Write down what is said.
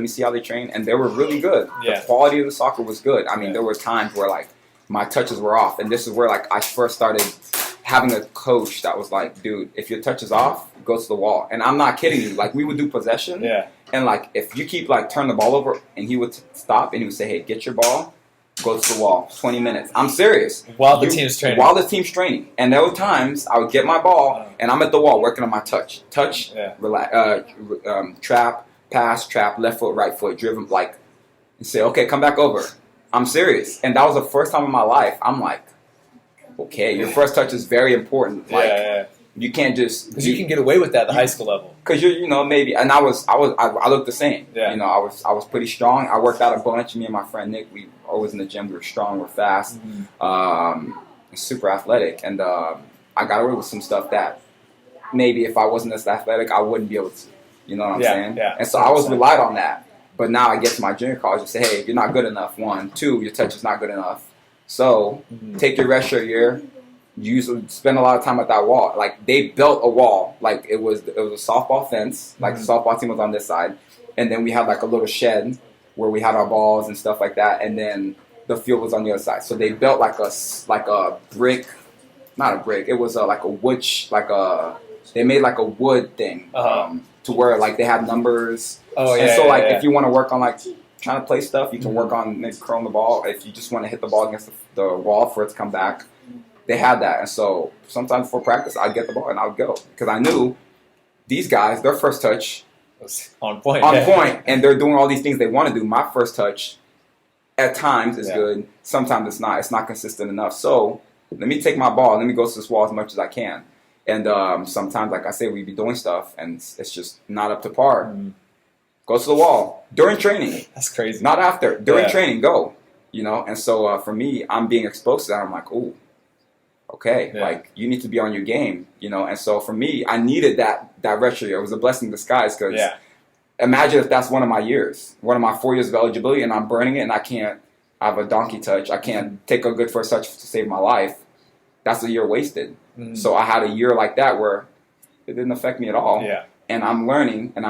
me see how they train, and they were really good. Yeah. The quality of the soccer was good. I mean, there were times where like my touches were off, and this is where like I first started having a coach that was like, dude, if your touch is off, go to the wall. And I'm not kidding you. Like we would do possession, and like if you keep like turn the ball over, and he would stop and he would say, hey, get your ball, go to the wall. 20 minutes. I'm serious. While the team's training. While the team's training. And there were times I would get my ball, and I'm at the wall working on my touch. Touch, trap, pass, trap, left foot, right foot, driven, like, and say, okay, come back over. I'm serious. And that was the first time in my life. I'm like, okay, your first touch is very important. Like, you can't just... Because you can get away with that at the high school level. Because you know, maybe, and I looked the same. You know, I was pretty strong. I worked out a bunch. Me and my friend Nick, we always in the gym. We were strong. We're fast, super athletic, and I got away with some stuff that maybe if I wasn't as athletic, I wouldn't be able to. You know what I'm saying? Yeah. And so I was relied on that. But now I get to my junior college and say, hey, you're not good enough. 1, 2, your touch is not good enough. So take your redshirt year. You usually spend a lot of time at that wall. Like they built a wall. Like it was a softball fence. Like the softball team was on this side, and then we had like a little shed where we had our balls and stuff like that. And then the field was on the other side. So they built like a brick, not a brick. It was like a wood, they made like a wood thing to where like they had numbers. If you want to work on like trying to play stuff, you can work on maybe curling the ball. If you just want to hit the ball against the wall for it to come back. They had that, and so sometimes before practice, I'd get the ball and I'd go because I knew these guys, their first touch was on point, and they're doing all these things they want to do. My first touch, at times, is good. Sometimes it's not. It's not consistent enough. So let me take my ball. Let me go to this wall as much as I can. And sometimes, like I say, we be doing stuff, and it's just not up to par. Go to the wall during training. That's crazy. Not after. During training, go. You know. And so for me, I'm being exposed to that. I'm like, ooh. Okay, like you need to be on your game, you know. And so for me, I needed that retro year. It was a blessing in disguise because imagine if that's one of my years, one of my 4 years of eligibility, and I'm burning it, and I have a donkey touch. I can't take a good first touch to save my life. That's a year wasted. So I had a year like that where it didn't affect me at all. And I'm learning, and I'm